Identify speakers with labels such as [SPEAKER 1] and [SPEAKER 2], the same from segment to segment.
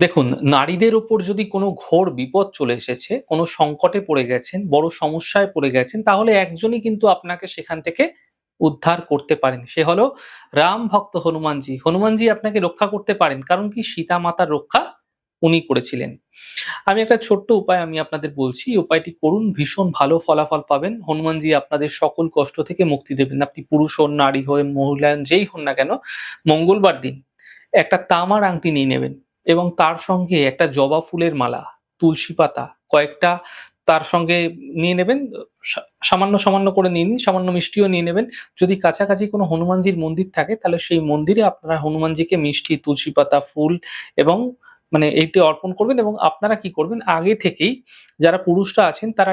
[SPEAKER 1] দেখুন, নারীদের উপর যদি কোনো ঘোর বিপদ চলে এসেছে, কোনো সংকটে পড়ে গেছেন, বড় সমস্যায় পড়ে গেছেন, তাহলে একজনই কিন্তু আপনাকে সেখান থেকে উদ্ধার করতে পারেন। সে হলো রাম ভক্ত হনুমানজি। হনুমানজি আপনাকে রক্ষা করতে পারেন। কারণ কি? সীতা মাতার রক্ষা উনি করেছিলেন। আমি একটা ছোট্ট উপায় আমি আপনাদের বলছি। এই উপায়টি করুন, ভীষণ ভালো ফলাফল পাবেন। হনুমানজি আপনাদের সকল কষ্ট থেকে মুক্তি দেবেন। আপনি পুরুষ হন, নারী হন, মহিলা হন, যেই হন না কেন, মঙ্গলবার দিন একটা তামার আংটি নিয়ে নেবেন এবং তার সঙ্গে একটা জবা ফুলের মালা, তুলসী পাতা কয়েকটা তার সঙ্গে নিয়ে নেবেন। সামান্য করে নিয়ে নিন, সামান্য মিষ্টিও নিয়ে নেবেন। যদি কাছাকাছি কোনো হনুমানজির মন্দির থাকে তাহলে সেই মন্দিরে আপনারা হনুমানজিকে মিষ্টি, তুলসী পাতা, ফুল এবং এইটি অর্পণ করবেন এবং আপনারা কি করবেন আগে থেকেই যারা পুরুষরা আছেন তারা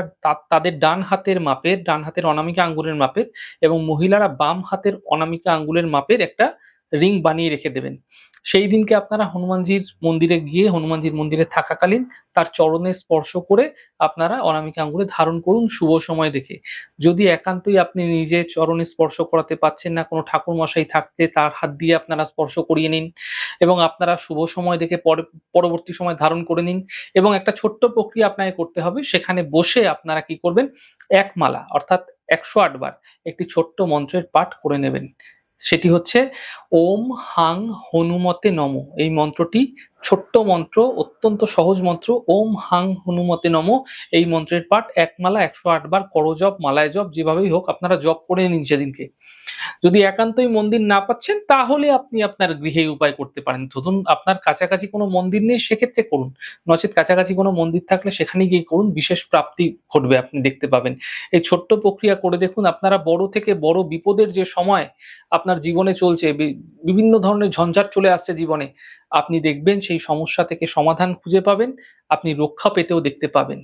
[SPEAKER 1] তাদের ডান হাতের মাপের, ডান হাতের অনামিকা আঙ্গুলের মাপের এবং মহিলারা বাম হাতের অনামিকা আঙ্গুলের মাপের একটা রিং বানিয়ে রেখে দেবেন। সেই দিনকে আপনারা হনুমানজির মন্দিরে গিয়ে হনুমানজির মন্দিরে থাকাকালীন তার চরণে স্পর্শ করে আপনারা অনামিকা আঙ্গুলে ধারণ করুন শুভ সময় দেখে। যদি একান্তই আপনি নিজে চরণে স্পর্শ করাতে পারছেন না, কোনো ঠাকুরমশাই থাকলে তার হাত দিয়ে আপনারা স্পর্শ করিয়ে নিন এবং আপনারা শুভ সময় দেখে পরবর্তী সময় ধারণ করে নিন এবং একটা ছোট্ট প্রক্রিয়া আপনাকে করতে হবে। সেখানে বসে আপনারা কি করবেন? এক মালা অর্থাৎ ১০৮ বার একটি ছোট্ট মন্ত্রের পাঠ করে নেবেন। সেটি হচ্ছে ওম হাং হনুমতে নমঃ। এই মন্ত্রটি ছোট্ট মন্ত্র, অত্যন্ত সহজ মন্ত্র। ওম হাং হনুমতে নমঃ। এই মন্ত্রের পাঠ এক মালা ১০৮ বার করজপ, মালায় জপ যেভাবেই হোক আপনারা জপ করে নিন সেদিনকে। যদি একান্তই মন্দির না পাচ্ছেন তাহলে আপনি আপনার গৃহে এই উপায় করতে পারেন। ধরুন আপনার কাছাকাছি কোনো মন্দির নেই সেক্ষেত্রে করুন। নচেৎ কাছাকাছি কোনো মন্দির থাকলে সেখানে গিয়ে করুন। বিশেষ প্রাপ্তি ঘটবে আপনি দেখতে পাবেন। এই ছোট্ট প্রক্রিয়া করে দেখুন আপনারা বড় থেকে বড় বিপদের যে সময় আপনার জীবনে চলছে, বিভিন্ন ধরনের ঝঞ্ঝাট চলে আসছে জীবনে। আপনি দেখবেন সেই সমস্যা থেকে সমাধান খুঁজে পাবেন। আপনি রক্ষা পেতেও দেখতে পাবেন।